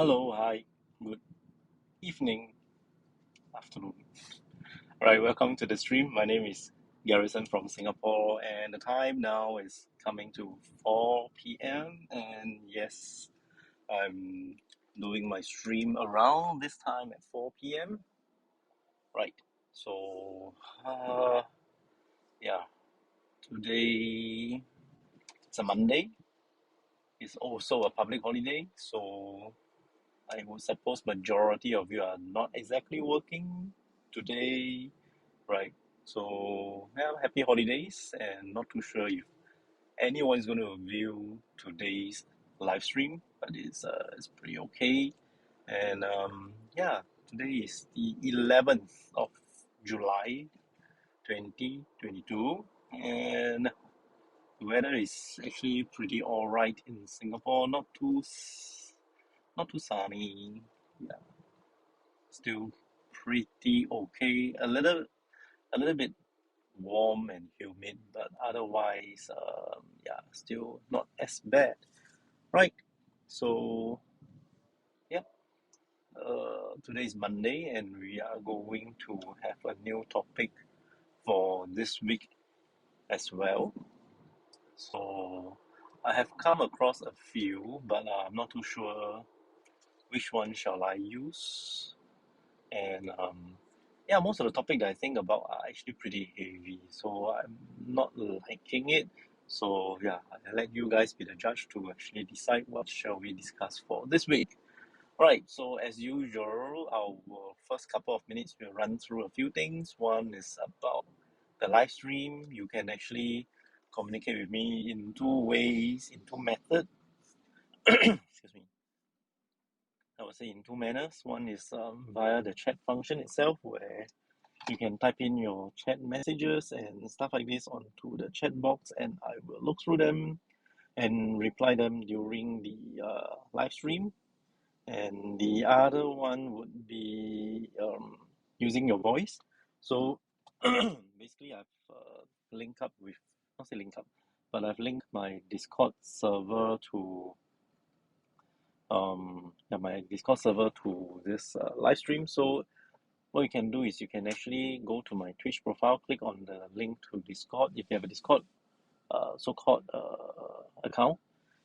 Hello, hi, good evening, afternoon. All right, welcome to the stream. My name is Garrison from Singapore, and the time now is coming to 4 p.m. And yes, I'm doing my stream around this time at 4 p.m. Right, so yeah, today it's a Monday. It's also a public holiday, so I would suppose majority of you are not exactly working today. Right. So, yeah, happy holidays, and not too sure if anyone's going to view today's live stream, but it's pretty okay. And yeah, today is the 11th of July 2022, and the weather is actually pretty all right in Singapore. Not too sunny. Yeah, still pretty okay. A little bit warm and humid, but otherwise, yeah, still not as bad, right? So, yeah, today is Monday, and we are going to have a new topic for this week as well. So, I have come across a few, but I'm not too sure which one shall I use. And yeah, most of the topic that I think about are actually pretty heavy, so I'm not liking it. So yeah, I'll let you guys be the judge to actually decide what shall we discuss for this week. Right, so as usual, our first couple of minutes we'll run through a few things. One is about the live stream. You can actually communicate with me in two ways, in two methods. Excuse me. I would say in two manners. One is via the chat function itself, where you can type in your chat messages and stuff like this onto the chat box, and I will look through them and reply them during the live stream. And the other one would be using your voice. So basically, I've linked up with, not say link up, but I've linked my Discord server to yeah, my Discord server to this live stream. So what you can do is you can actually go to my Twitch profile, click on the link to Discord. If you have a Discord so-called account,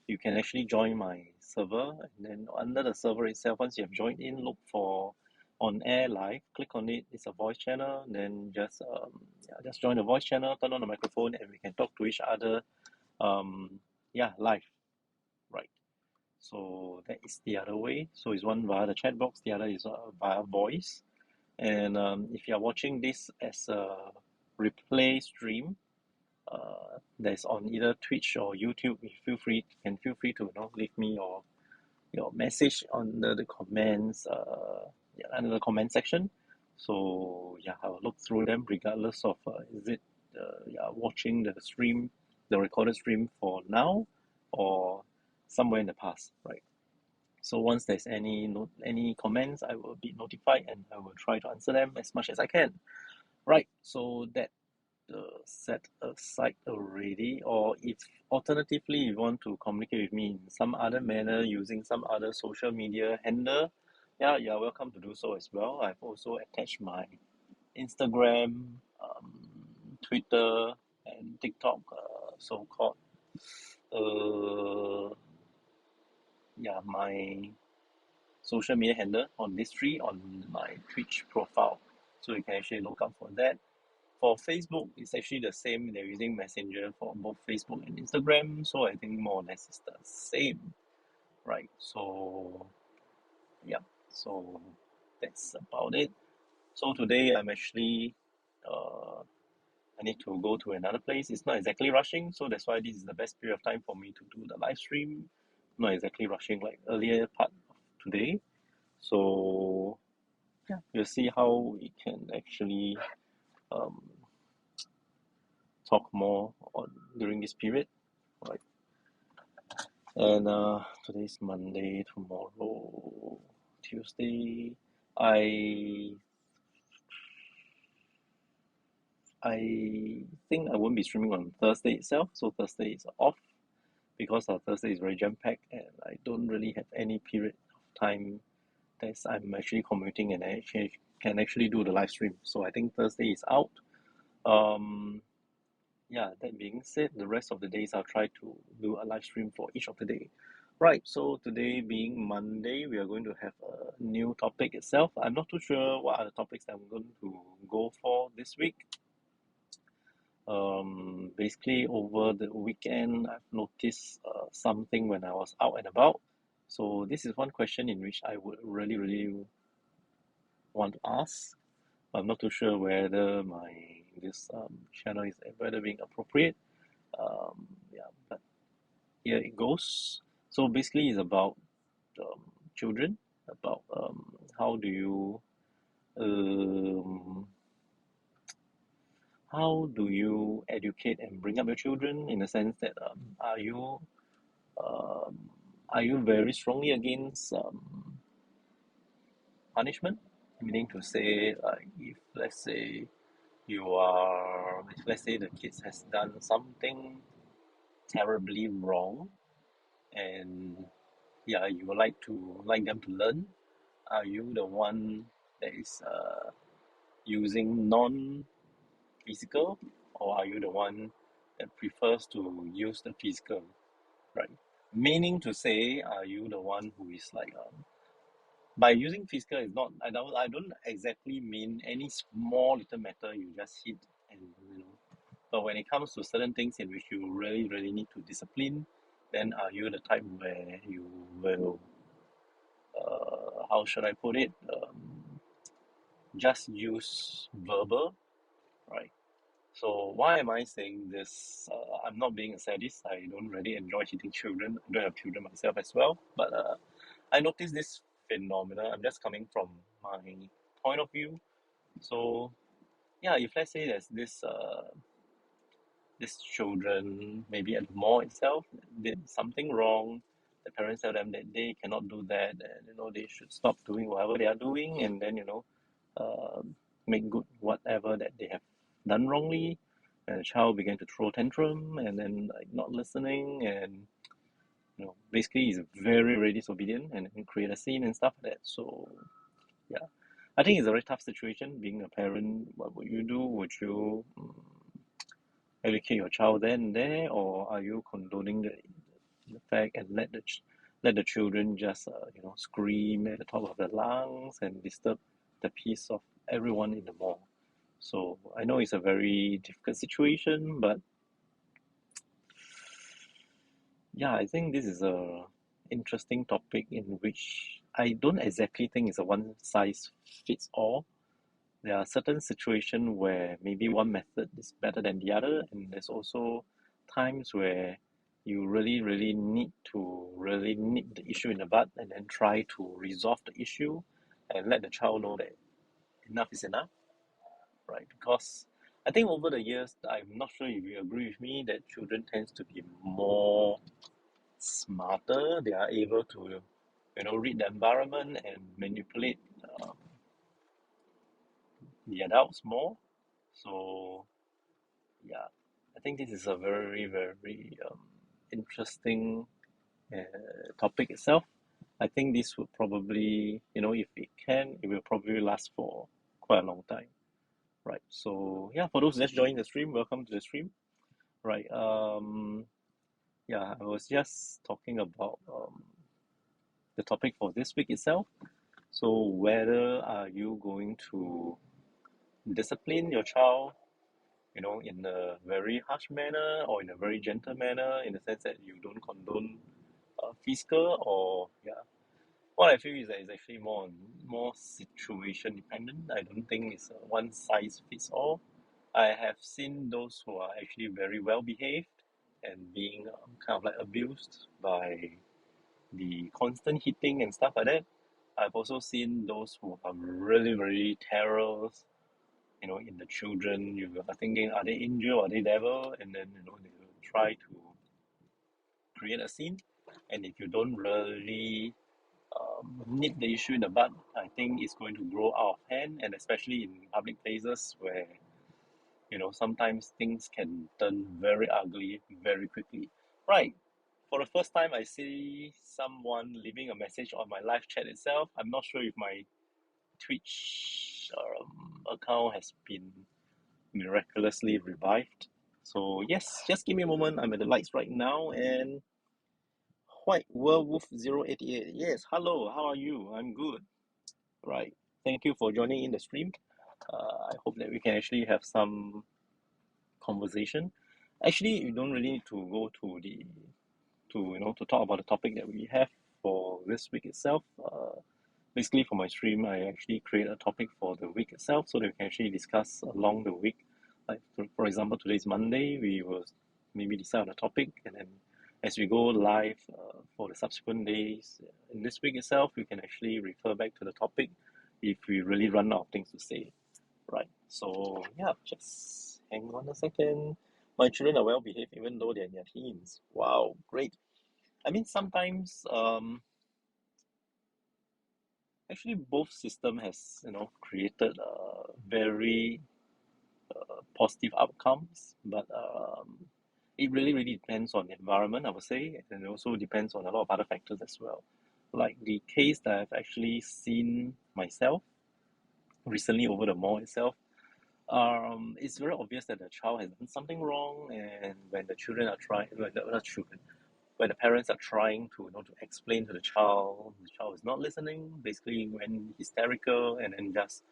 you can actually join my server. And then under the server itself, once you have joined in, look for on air live, click on it. It's a voice channel. Then yeah, just join the voice channel, turn on the microphone, and we can talk to each other. Yeah, live, right? So that is the other way. So it's one via the chat box, the other is via voice. And if you're watching this as a replay stream, that's on either Twitch or YouTube, you can feel free to leave me your message under the comments, yeah, under the comment section. So yeah, I will look through them regardless of is it yeah, watching the stream, the recorded stream for now, or somewhere in the past, right? So once there's any comments, I will be notified and I will try to answer them as much as I can. Right, so that set aside already, or if alternatively you want to communicate with me in some other manner using some other social media handle, yeah, you're welcome to do so as well. I've also attached my Instagram, Twitter, and TikTok, so-called, uh, yeah, my social media handle on this tree on my Twitch profile. So you can actually look up for that. For Facebook, it's actually the same. They're using Messenger for both Facebook and Instagram. So I think more or less it's the same, right? So, yeah. So that's about it. So today I'm actually, I need to go to another place. It's not exactly rushing. So that's why this is the best period of time for me to do the live stream. Not exactly rushing like earlier part of today. So yeah, we'll see how we can actually um, talk more on during this period, right? And today's Monday, tomorrow, Tuesday. I I think I won't be streaming on Thursday itself, so Thursday is off because Thursday is very jam packed and I don't really have any period of time that I'm actually commuting and I can actually do the live stream. So I think Thursday is out. Um, yeah, that being said, the rest of the days I'll try to do a live stream for each of the day. Right, so today being Monday, we are going to have a new topic itself. I'm not too sure what are the topics that I'm going to go for this week. Basically, over the weekend, I've noticed something when I was out and about. So this is one question in which I would really want to ask. I'm not too sure whether this channel is whether being appropriate. Yeah, but here it goes. So basically, it's about um, children. About how do you um, how do you educate and bring up your children in the sense that um, are you very strongly against punishment? Meaning to say, like, if let's say if let's say the kids has done something terribly wrong, and yeah, you would like them to learn. Are you the one that is using non-physical, or are you the one that prefers to use the physical, right? Meaning to say, are you the one who is like by using physical is not I don't exactly mean any small little matter you just hit and but when it comes to certain things in which you really need to discipline, then are you the type where you will how should I put it, just use verbal, right? So why am I saying this? I'm not being a sadist. I don't really enjoy hitting children. I don't have children myself as well, but I noticed this phenomena. I'm just coming from my point of view. So yeah, if let's say there's this children maybe at the mall itself did something wrong, the parents tell them that they cannot do that, and they should stop doing whatever they are doing, and then uh, make good whatever that they have done wrongly. And the child began to throw tantrum and then like not listening, and basically is very disobedient and create a scene and stuff like that. So yeah, I think it's a very tough situation being a parent. What would you do? Would you educate your child then and there, or are you condoning the fact and let the children just scream at the top of their lungs and disturb the peace of everyone in the mall? So I know it's a very difficult situation, but yeah, I think this is a interesting topic in which I don't exactly think it's a one size fits all. There are certain situations where maybe one method is better than the other, and there's also times where you really need to really nip the issue in the bud and then try to resolve the issue and let the child know that enough is enough, right? Because I think over the years, I'm not sure if you agree with me that children tends to be more smarter. They are able to, read the environment and manipulate um, the adults more. So yeah, I think this is a very interesting topic itself. I think this would probably, if it will probably last for quite a long time, right? So yeah, for those just joining the stream, welcome to the stream, right? Yeah, I was just talking about the topic for this week itself. So whether are you going to discipline your child, in a very harsh manner or in a very gentle manner, in the sense that you don't condone physical, or yeah. What I feel is that it's actually more situation dependent. I don't think it's a one size fits all. I have seen those who are actually very well behaved and being kind of like abused by the constant hitting and stuff like that. I've also seen those who are really terrors, in the children. You are thinking, are they angel, are they devil? And then, they will try to create a scene. And if you don't really nip the issue in the bud, I think it's going to grow out of hand, and especially in public places where, sometimes things can turn very ugly very quickly. Right. For the first time, I see someone leaving a message on my live chat itself. I'm not sure if my Twitch account has been miraculously revived. So yes, just give me a moment. I'm at the lights right now, and White Werewolf 088. Yes, hello. How are you? I'm good. Right. Thank you for joining in the stream. I hope that we can actually have some conversation. Actually, you don't really need to go to the to talk about the topic that we have for this week itself. Basically, for my stream, I actually create a topic for the week itself so that we can actually discuss along the week. Like for example, today's Monday, we will maybe decide on a topic, and then as we go live for the subsequent days in this week itself, we can actually refer back to the topic if we really run out of things to say. Right. So yeah, just hang on a second. My children are well behaved even though they're in their teens. Wow, great. I mean, sometimes actually both system has created very positive outcomes, but it really depends on the environment, I would say, and it also depends on a lot of other factors as well. Like the case that I've actually seen myself recently over the mall itself, it's very obvious that the child has done something wrong, and when the children are trying, when the, not children, when the parents are trying to to explain to the child is not listening. Basically, went hysterical and then just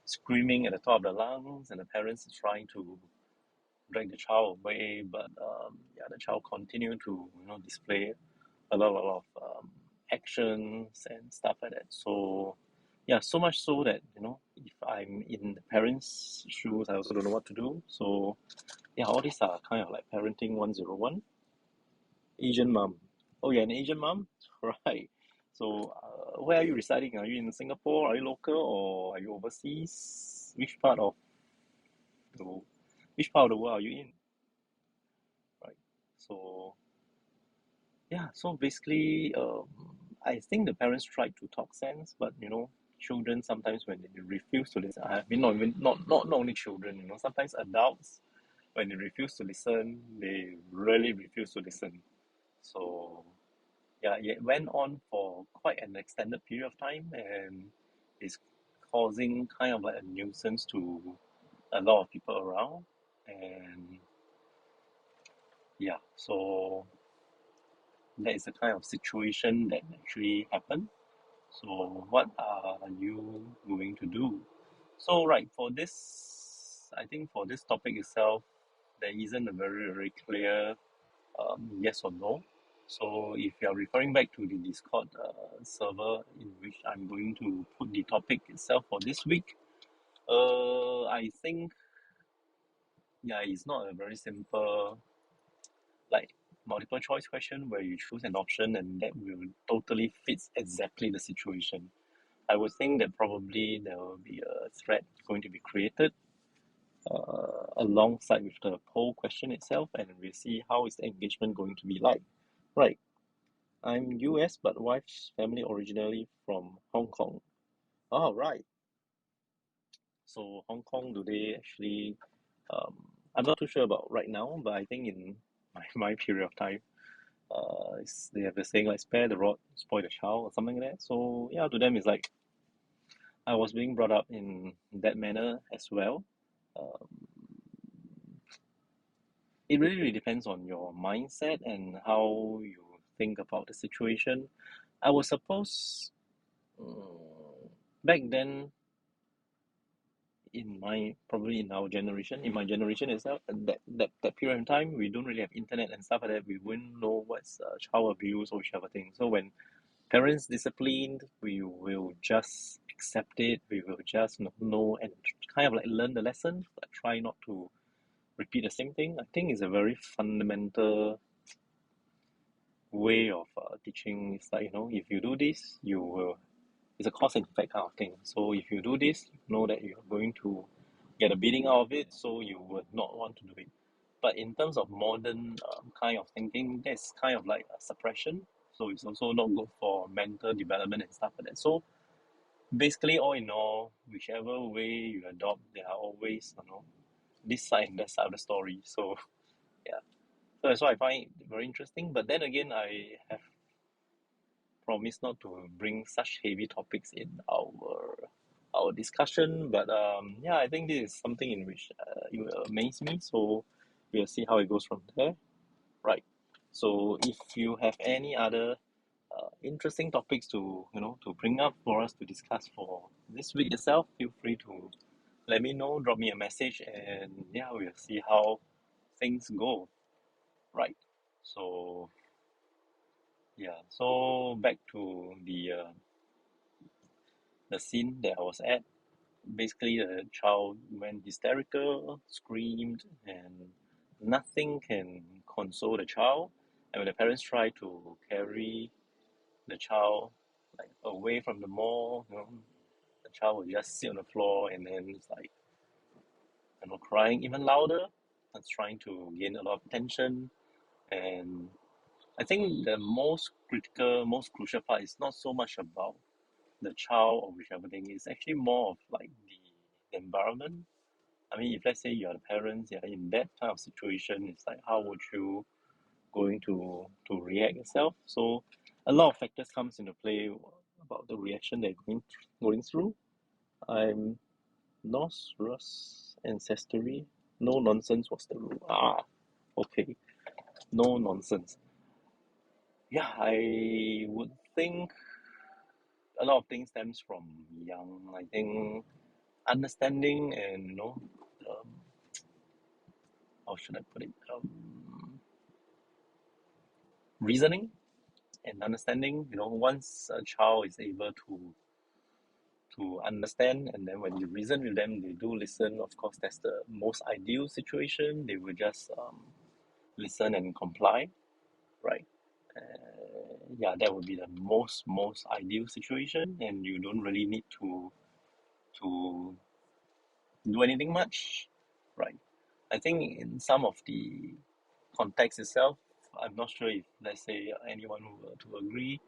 screaming at the top of the lungs, and the parents is trying to drag the child away, but yeah, the child continue to display a lot of actions and stuff like that. So yeah, so much so that if I'm in the parents' shoes, I also don't know what to do. So yeah, all these are kind of like parenting 101. Asian mom. Oh, you're an Asian mom? Right. So, where are you residing? Are you in Singapore? Are you local or are you overseas? The which part of the world are you in? Right. So, yeah. So basically, I think the parents tried to talk sense, but children sometimes when they refuse to listen. I mean, not only children. Sometimes adults when they refuse to listen, they really refuse to listen. So yeah, it went on for quite an extended period of time, and it's causing kind of like a nuisance to a lot of people around. And yeah, so that is the kind of situation that actually happened. So what are you going to do? So right, for this, I think for this topic itself, there isn't a very clear yes or no. So if you are referring back to the Discord server in which I'm going to put the topic itself for this week, I think yeah, it's not a very simple like multiple choice question where you choose an option and that will totally fits exactly the situation. I would think that probably there will be a thread going to be created alongside with the poll question itself, and we'll see how is the engagement going to be like. Right. I'm US, but wife's family originally from Hong Kong. Oh, right. So Hong Kong, do they actually? Um, I'm not too sure about right now, but I think in my period of time, they have the saying like "spare the rod, spoil the child" or something like that. So yeah, to them it's like I was being brought up in that manner as well. Um, it really depends on your mindset and how you think about the situation. I was supposed back then in my probably in our generation, in my generation itself, and that period of time, we don't really have internet and stuff like that. We wouldn't know what's child abuse or whichever thing. So when parents disciplined, we will just accept it. We will just know and kind of like learn the lesson, but try not to repeat the same thing. I think it's a very fundamental way of teaching. It's like if you do this, you will. It's a cause and effect kind of thing. So if you do this, know that you're going to get a beating out of it, so you would not want to do it. But in terms of modern kind of thinking, that's kind of like a suppression. So it's also not good for mental development and stuff like that. So basically, all in all, whichever way you adopt, there are always this side and that side of the story. So yeah, So that's why I find it very interesting. But then again, I have promised not to bring such heavy topics in our discussion. But yeah, I think this is something in which it will amaze me. So we'll see how it goes from there. Right. So if you have any other interesting topics to to bring up for us to discuss for this week itself, feel free to let me know, drop me a message, and yeah, we'll see how things go. Right. So yeah. So back to the scene that I was at. Basically, the child went hysterical, screamed, and nothing can console the child. And when the parents try to carry the child like away from the mall, the child will just sit on the floor and then it's like crying even louder. It's trying to gain a lot of attention. And I think the most critical, most crucial part is not so much about the child or whichever thing. It's actually more of like the environment. I mean, if let's say you are the parents, you're in that kind of situation, it's like how would you going to react yourself? So a lot of factors comes into play about the reaction they're going through. I'm Norse, Russ, ancestry. No nonsense was the rule. Ah, okay. No nonsense. Yeah, I would think a lot of things stems from young. I think understanding and um, how should I put it? Reasoning and understanding. Once a child is able to understand, and then when you reason with them, they do listen. Of course, that's the most ideal situation. They will just listen and comply, right? Yeah, that would be the most ideal situation, and you don't really need to do anything much, right? I think in some of the context itself, I'm not sure if let's say anyone who were to agree.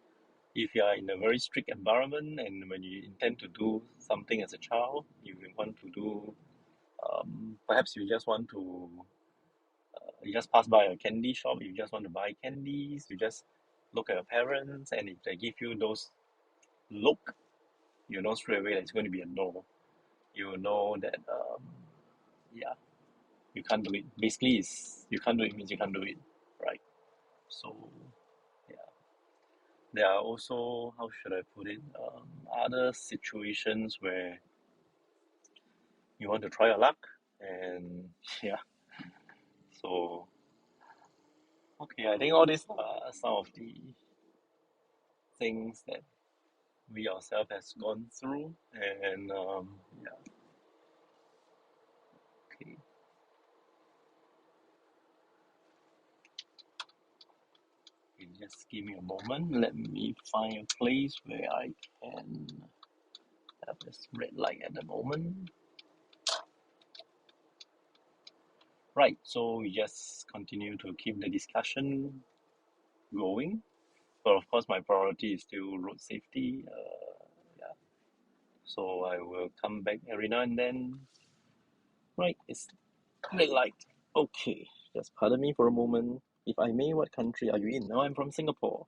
If you are in a very strict environment and when you intend to do something as a child, you want to do, perhaps you just want to, you just pass by a candy shop, you just want to buy candies, you just look at your parents, and if they give you those look, you know straight away that it's going to be a no. You know that, yeah, you can't do it. Basically, it's, you can't do it means you can't do it, right? So, yeah. There are also, how should I put it, other situations where you want to try your luck, and yeah. So, okay, I think all these are some of the things that we ourselves has gone through, and yeah, okay. Okay, just give me a moment. Let me find a place where I can have this red light at the moment. Right, so we just continue to keep the discussion going. But of course, my priority is still road safety. Yeah, so I will come back every now and then. Right, it's red light. Okay, just pardon me for a moment. If I may, what country are you in? Now I'm from Singapore.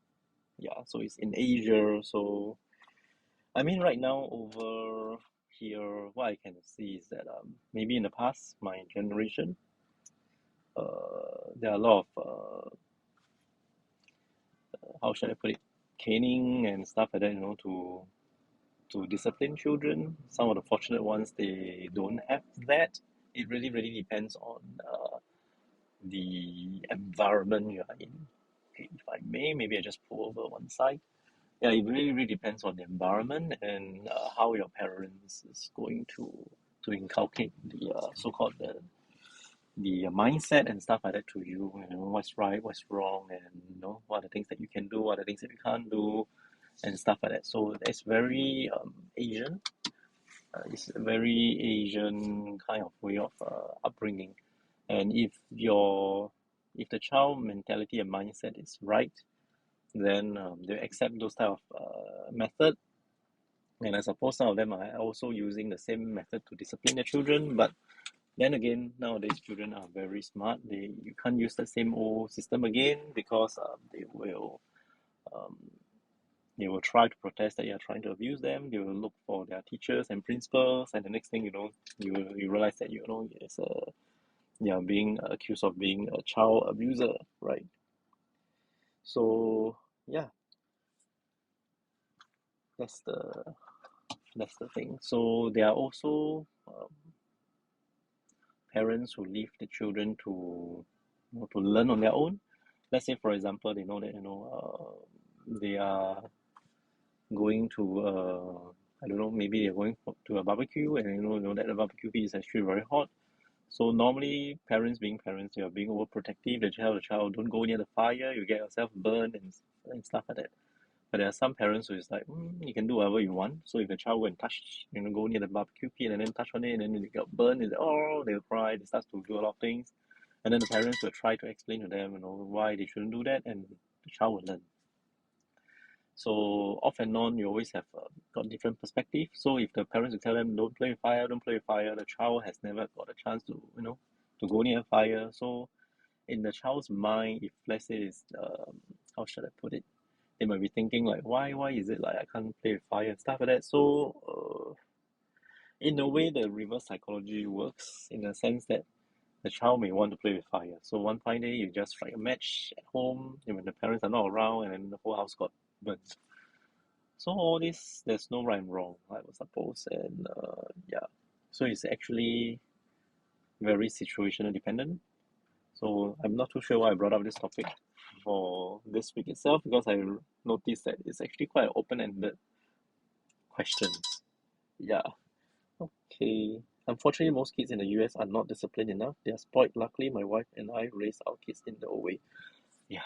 Yeah, so it's in Asia. So I mean, right now over here, what I can see is that maybe in the past, my generation, there are a lot of how should I put it, caning and stuff like that. To discipline children. Some of the fortunate ones they don't have that. It really depends on the environment you are in. Okay, if I may, maybe I just pull over one side. Yeah, it really depends on the environment and how your parents is going to inculcate the so-called the mindset and stuff like that to you. You know what's right, what's wrong, and what are the things that you can do, what are the things that you can't do, and stuff like that. So it's very Asian. It's a very Asian kind of way of upbringing. And if the child mentality and mindset is right, then they accept those type of method. And I suppose some of them are also using the same method to discipline their children. But Then again, nowadays children are very smart. You can't use the same old system again because um, they will try to protest that you're trying to abuse them. They will look for their teachers and principals, and the next thing you know, you realize that you're being accused of being a child abuser, right? So yeah, that's the thing. So there are also parents who leave the children to learn on their own. Let's say, for example, they know that they are going to I don't know, maybe they're going to a barbecue, and you know that the barbecue heat is actually very hot. So normally, parents being parents, they are being overprotective. They tell the child, "Don't go near the fire. You get yourself burned and stuff like that." But there are some parents who is like, you can do whatever you want. So if the child go and touch, go near the barbecue pit and then touch on it, and then they get burned, and they'll cry. They start to do a lot of things, and then the parents will try to explain to them, why they shouldn't do that, and the child will learn. So off and on, you always have got different perspective. So if the parents will tell them, don't play with fire, don't play with fire, the child has never got a chance to go near fire. So in the child's mind, if let's say it's how should I put it? They might be thinking like, why is it like I can't play with fire and stuff like that. So in a way, the reverse psychology works in the sense that the child may want to play with fire. So one fine day, you just strike a match at home, and when the parents are not around, and then the whole house got burnt. So all this, there's no right and wrong, I would suppose, and yeah. So it's actually very situational dependent. So I'm not too sure why I brought up this topic for this week itself, because I noticed that it's actually quite an open-ended question. Yeah. Okay. Unfortunately, most kids in the US are not disciplined enough. They are spoiled. Luckily, my wife and I raised our kids in the old way. Yeah.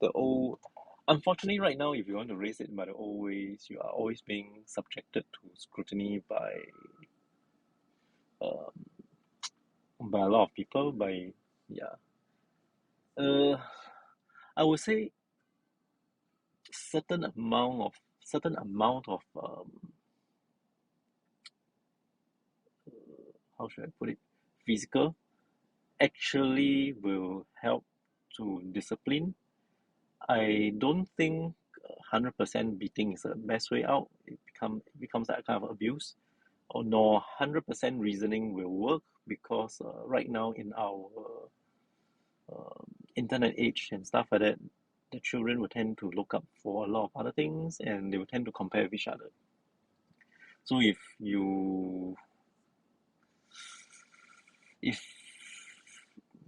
The old. Unfortunately, right now, if you want to raise it by the old ways, you are always being subjected to scrutiny um, by a lot of people. Yeah. Uh, I would say certain amount of how should I put it, physical actually will help to discipline. I don't think 100% beating is the best way out. It becomes that kind of abuse, or nor 100% reasoning will work, because right now in our internet age and stuff like that, the children will tend to look up for a lot of other things, and they will tend to compare with each other. So if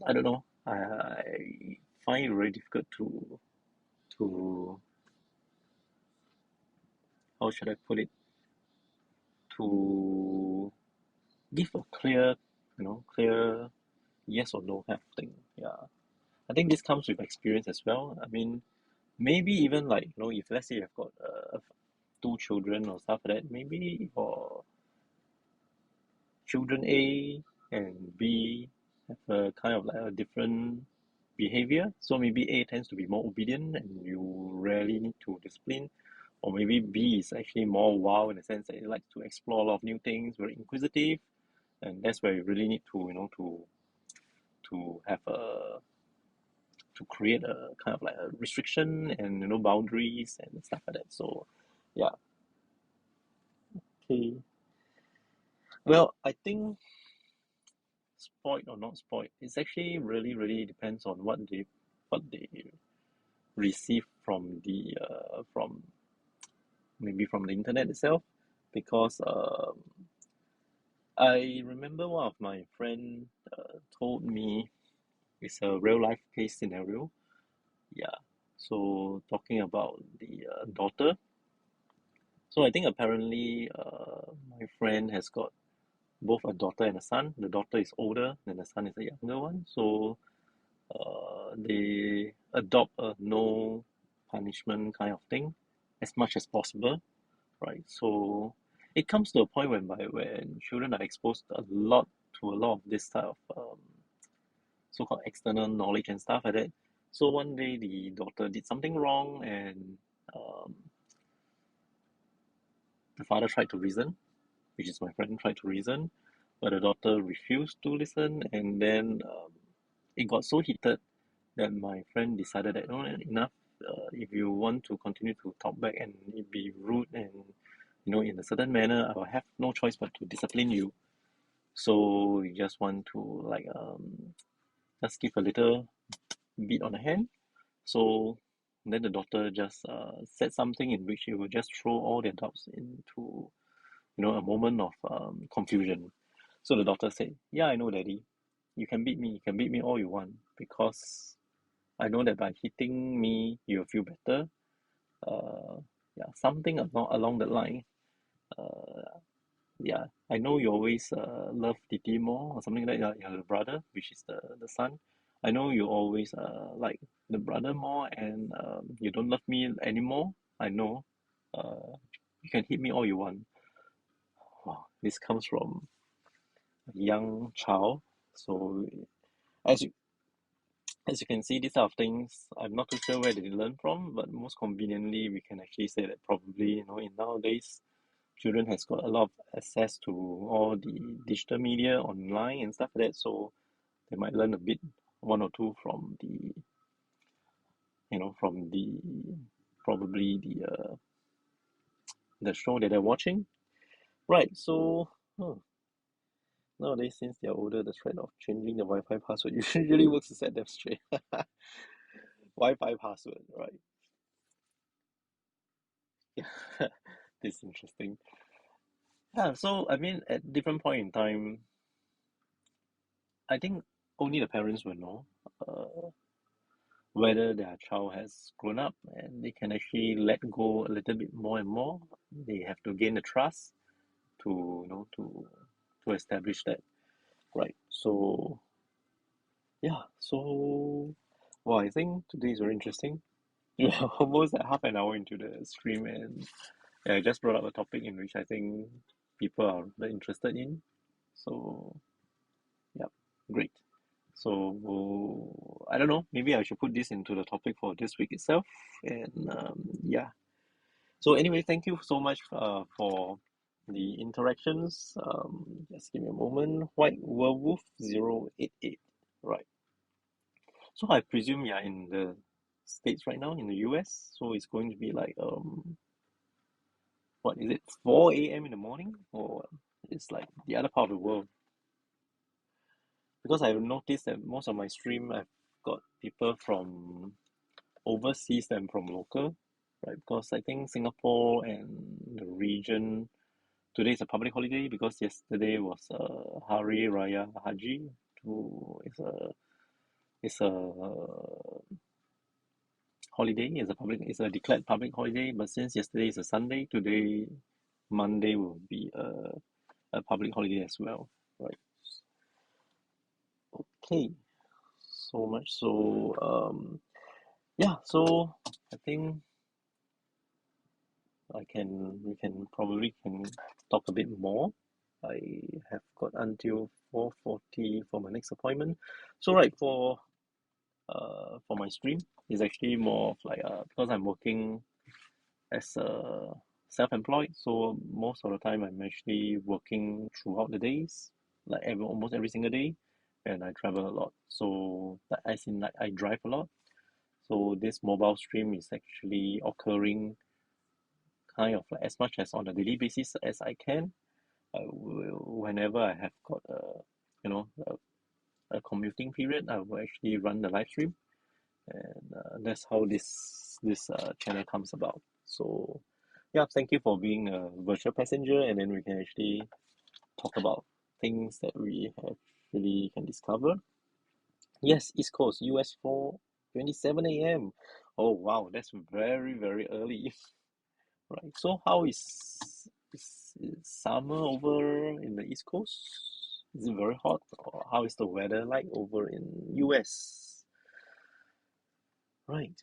I don't know, I find it very difficult to how should I put it, to give a clear yes or no kind of thing. Yeah, I think this comes with experience as well. I mean, maybe even like if let's say you've got two children or stuff like that, maybe for children A and B have a kind of like a different behavior. So maybe A tends to be more obedient and you rarely need to discipline. Or maybe B is actually more wild in the sense that it likes to explore a lot of new things, very inquisitive, and that's where you really need to have to create a kind of like a restriction and boundaries and stuff like that. So yeah, okay. Well, I think spoiled or not spoiled, it's actually really really depends on what they receive from maybe from the internet itself, because I remember one of my friend told me it's a real life case scenario. Yeah, so talking about the daughter. So I think apparently my friend has got both a daughter and a son. The daughter is older and the son is a younger one. So they adopt a no punishment kind of thing as much as possible, right? So it comes to a point whereby when children are exposed to a lot of this type of so-called external knowledge and stuff like that. So one day the daughter did something wrong, and um, the father tried to reason, which is my friend tried to reason, but the doctor refused to listen, and then it got so heated that my friend decided that no, enough. If you want to continue to talk back and be rude and in a certain manner, I will have no choice but to discipline you. So we just want to like just give a little beat on the hand. So then the doctor just said something in which he will just throw all their doubts into a moment of confusion. So the doctor said, "Yeah, I know, Daddy. You can beat me. You can beat me all you want because I know that by hitting me, you'll feel better. Uh, yeah, something along the line. Uh, yeah, I know you always love Titi more or something like that. Your brother, which is the son. I know you always like the brother more, and you don't love me anymore. I know. Uh, you can hit me all you want." Wow, this comes from a young child. So as you as you can see, these type of things, I'm not too sure where they learn from, but most conveniently, we can actually say that probably, in nowadays, children has got a lot of access to all the digital media online and stuff like that, so they might learn a bit, one or two from the probably the show that they're watching. Right, so nowadays, since they're older, the trend of changing the Wi-Fi password usually works to set them straight. Wi-Fi password, right? Yeah, this is interesting. Yeah, so I mean, at different point in time, I think only the parents will know uh, whether their child has grown up and they can actually let go a little bit more and more. They have to gain the trust to, to establish that, right? So yeah, so well, I think today is very interesting. We're almost at half an hour into the stream, and yeah, I just brought up a topic in which I think people are very interested in. So yeah, great. So I don't know. Maybe I should put this into the topic for this week itself. And yeah. So anyway, thank you so much for the interactions. Just give me a moment. White Werewolf 088. Right. So I presume you're in the States right now, in the US. So it's going to be like what is it, 4 a.m. in the morning, or it's like the other part of the world? Because I've noticed that most of my stream, I've got people from overseas than from local, right? Because I think Singapore and the region, today is a public holiday because yesterday was Hari Raya Haji. It's a holiday. It's a declared public holiday. But since yesterday is a Sunday, today Monday will be a public holiday as well, right? Okay, so much. So yeah. So I think we can probably can talk a bit more. I have got until 4:40 for my next appointment. So right, for my stream, it's actually more of like because I'm working as a self-employed, so most of the time I'm actually working throughout the days, like almost every single day, and I travel a lot. So like, as in like I drive a lot. So this mobile stream is actually occurring kind of like as much as on a daily basis as I can. Whenever I have got a commuting period, I will actually run the live stream, and that's how this channel comes about. So yeah, thank you for being a virtual passenger, and then we can actually talk about things that we actually can discover. Yes, East Coast, US 4:27 a.m. Oh wow, that's very very early. Right. So how is summer over in the East Coast? Is it very hot, or how is the weather like over in US? Right.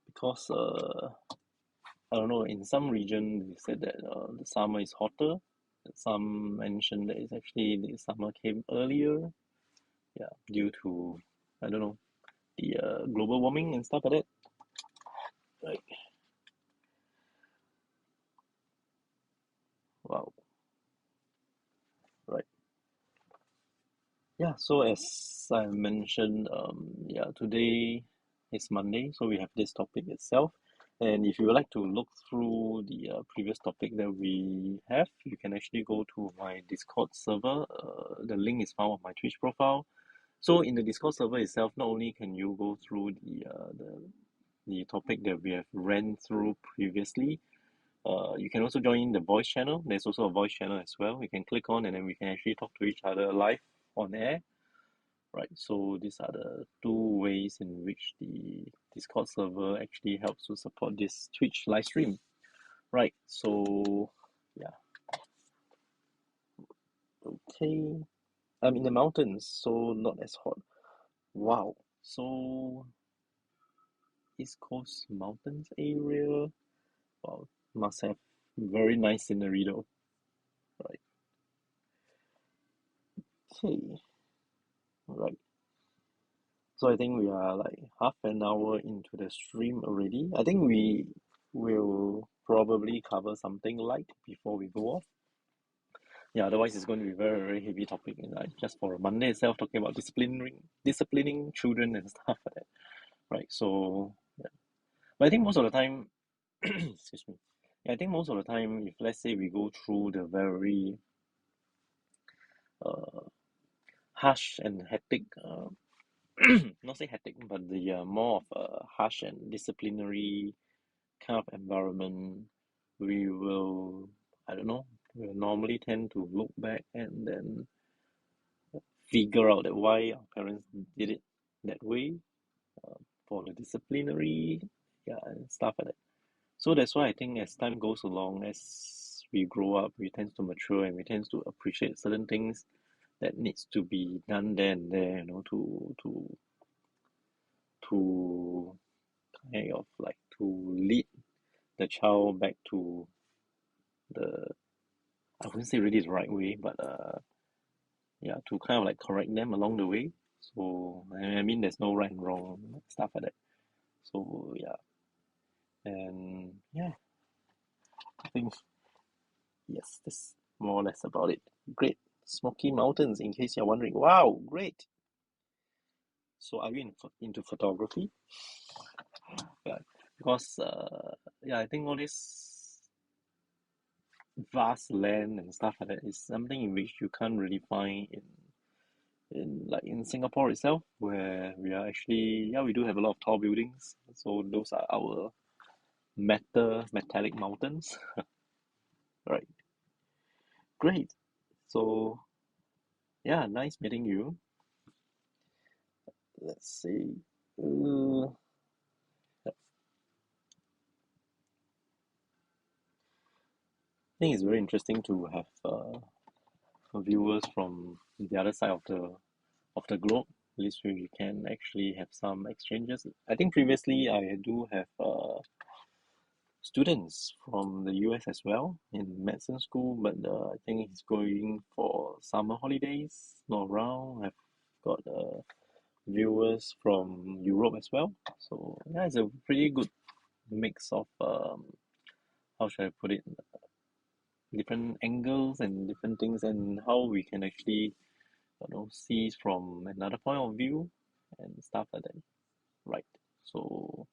Because I don't know, in some region they said that the summer is hotter. Some mentioned that it's actually the summer came earlier. Yeah, due to I don't know the global warming and stuff like that. Right. Wow. Right. Yeah, so as I mentioned, yeah, today is Monday, so we have this topic itself. And if you would like to look through the previous topic that we have, you can actually go to my Discord server. The link is found on my Twitch profile. So in the Discord server itself, not only can you go through the topic that we have ran through previously, you can also join the voice channel. There's also a voice channel as well. You can click on and then we can actually talk to each other live on air. Right, so these are the two ways in which the Discord server actually helps to support this Twitch live stream. Right, so yeah, okay. I'm in the mountains, so not as hot. Wow, so East Coast mountains area. Wow, must have very nice scenery though. Right, okay, right. So I think we are like half an hour into the stream already. I think we will probably cover something light before we go off. Yeah, otherwise it's going to be very, very heavy topic. And like just for a Monday itself, talking about disciplining children and stuff like that. Right. So yeah. But I think most of the time, excuse me. Yeah, I think most of the time, if let's say we go through the very uh, harsh and hectic, not say hectic, but the more of a harsh and disciplinary kind of environment, we will, I don't know, we'll normally tend to look back and then figure out that why our parents did it that way, for the disciplinary, yeah, and stuff like that. So that's why I think as time goes along, as we grow up, we tend to mature and we tend to appreciate certain things that needs to be done there and there, to kind of like to lead the child back to the, I wouldn't say really the right way, but yeah, to kind of like correct them along the way. So I mean, there's no right and wrong stuff like that. So yeah, and yeah, I think yes, that's more or less about it. Great, Smoky Mountains. In case you're wondering, wow, great. So are you into photography? Yeah, because yeah, I think all this vast land and stuff like that is something in which you can't really find in like in Singapore itself, where we are actually, yeah, we do have a lot of tall buildings. So those are our metallic mountains. Right, great. So yeah, nice meeting you. Let's see. I think it's very interesting to have viewers from the other side of the globe. At least we can actually have some exchanges. I think previously I do have students from the US as well in medicine school, but I think he's going for summer holidays, not around. I've got viewers from Europe as well. So yeah, it's a pretty good mix of how should I put it, different angles and different things, and how we can actually see from another point of view and stuff like that. Right. So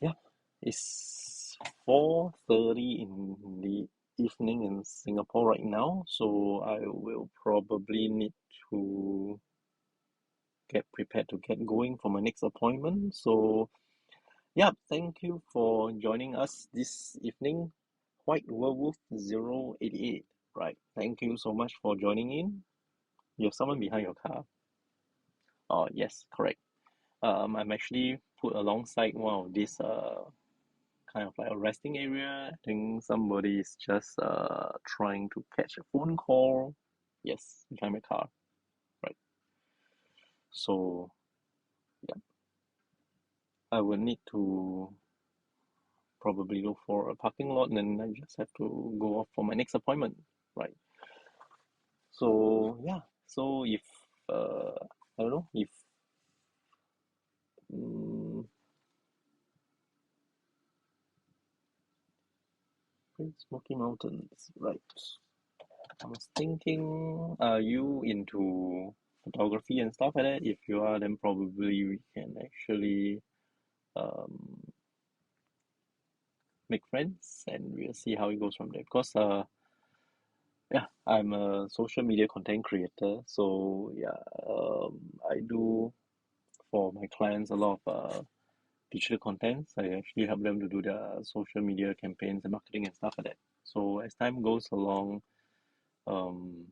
yeah, it's 4:30 in the evening in Singapore right now, so I will probably need to get prepared to get going for my next appointment. So yeah, thank you for joining us this evening. White Werewolf 088. Right. Thank you so much for joining in. You have someone behind your car. Oh yes, correct. I'm actually put alongside one of these kind of like a resting area. I think somebody is just trying to catch a phone call. Yes, behind my car. Right. So yeah, I will need to probably look for a parking lot and then I just have to go off for my next appointment. Right. So yeah. So if I don't know if mm, Smoky Mountains, right? I was thinking, are you into photography and stuff like that? If you are, then probably we can actually um, make friends and we'll see how it goes from there. Because yeah, I'm a social media content creator, so yeah, I do for my clients a lot of digital contents. I actually help them to do their social media campaigns and marketing and stuff like that. So as time goes along, um,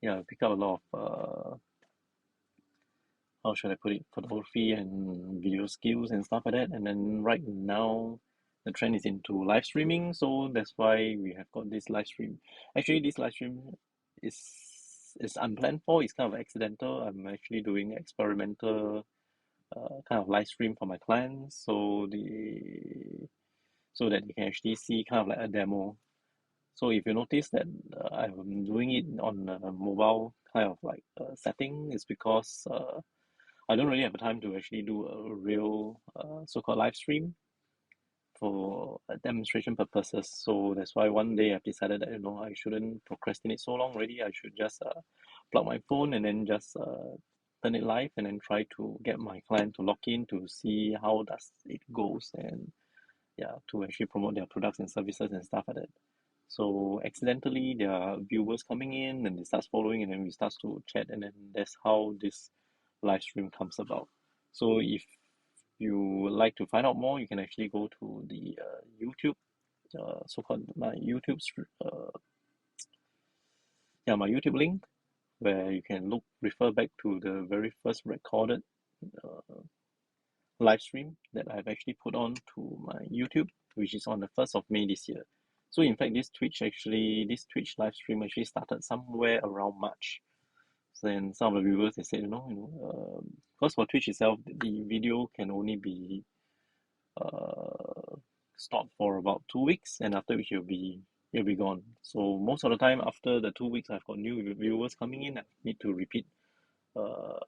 yeah, I pick up a lot of how should I put it, photography and video skills and stuff like that. And then right now, the trend is into live streaming, so that's why we have got this live stream. Actually, this live stream is is unplanned for. It's kind of accidental. I'm actually doing experimental kind of live stream for my clients, so that you can actually see kind of like a demo. So if you notice that I'm doing it on a mobile kind of like setting, it's because I don't really have the time to actually do a real so-called live stream for demonstration purposes. So that's why one day I've decided that I shouldn't procrastinate so long already. I should just plug my phone and then just turn it live and then try to get my client to log in to see how does it goes, and yeah, to actually promote their products and services and stuff like that. So accidentally there are viewers coming in and they start following and then we start to chat, and then that's how this live stream comes about. So if you would like to find out more, you can actually go to the YouTube, so-called my my YouTube link, where you can refer back to the very first recorded uh, live stream that I've actually put on to my YouTube, which is on the 1st of May this year. So in fact, this Twitch live stream actually started somewhere around March. So then some of the viewers they said, because for Twitch itself, the video can only be uh, stopped for about 2 weeks, and after which it'll be gone. So most of the time after the 2 weeks, I've got new viewers coming in. I need to repeat uh,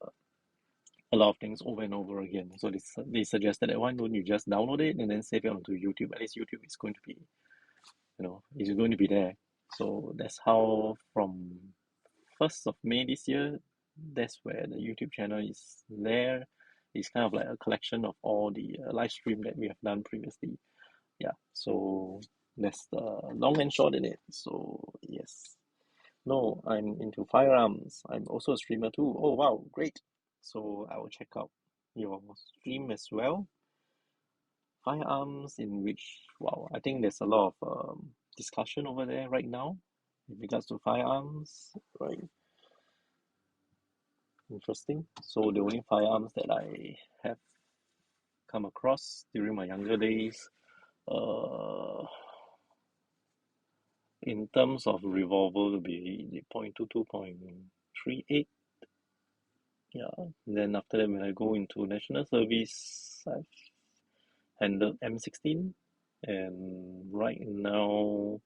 a lot of things over and over again. So they suggested that why don't you just download it and then save it onto YouTube? At least YouTube is going to be, is going to be there. So that's how from 1st of May this year, that's where the YouTube channel is there. It's kind of like a collection of all the live stream that we have done previously. Yeah, so that's the long and short in it. So yes. No, I'm into firearms. I'm also a streamer too. Oh wow, great. So I will check out your stream as well. Firearms, in which, wow, I think there's a lot of discussion over there right now in regards to firearms, right? Interesting. So the only firearms that I have come across during my younger days, uh, in terms of revolver, would be the .22, .38. Yeah. Then after that, when I go into national service, I've handled M16, and right now,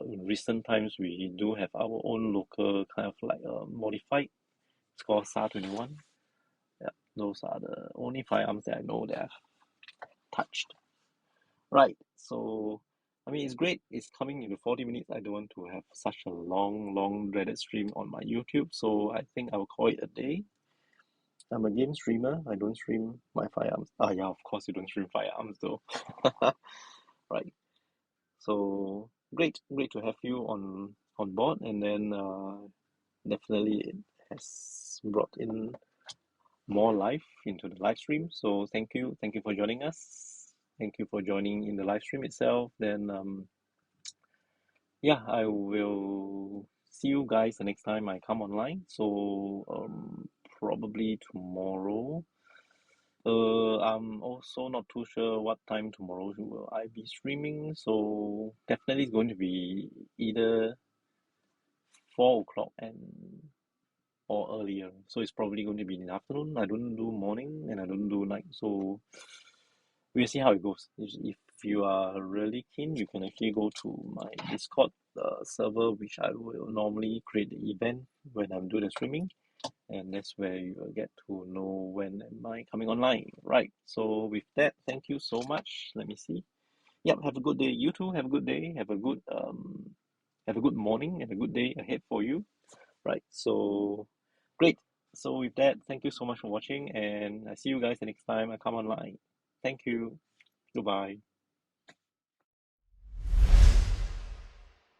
in recent times, we do have our own local kind of like modified. It's called SAR 21. Yeah, those are the only firearms that I know that I've touched. Right. So, I mean, it's great. It's coming into 40 minutes. I don't want to have such a long, dreaded stream on my YouTube. So I think I'll call it a day. I'm a game streamer. I don't stream my firearms. Ah, yeah, of course you don't stream firearms though. Right. So great to have you on board, and then definitely it has brought in more life into the live stream. So thank you for joining us. Thank you for joining in the live stream itself. Then yeah, I will see you guys the next time I come online. So probably tomorrow. I'm also not too sure what time tomorrow will I be streaming. So definitely it's going to be either 4 o'clock and or earlier. So it's probably going to be in the afternoon. I don't do morning and I don't do night. So we'll see how it goes. If you are really keen, you can actually go to my Discord server, which I will normally create the event when I'm doing the streaming, and that's where you will get to know when am I coming online. Right. So with that, thank you so much. Let me see. Yep, have a good day. You too, have a good day. Have a good morning and a good day ahead for you. Right. So great. So with that, thank you so much for watching, and I see you guys the next time I come online. Thank you. Goodbye.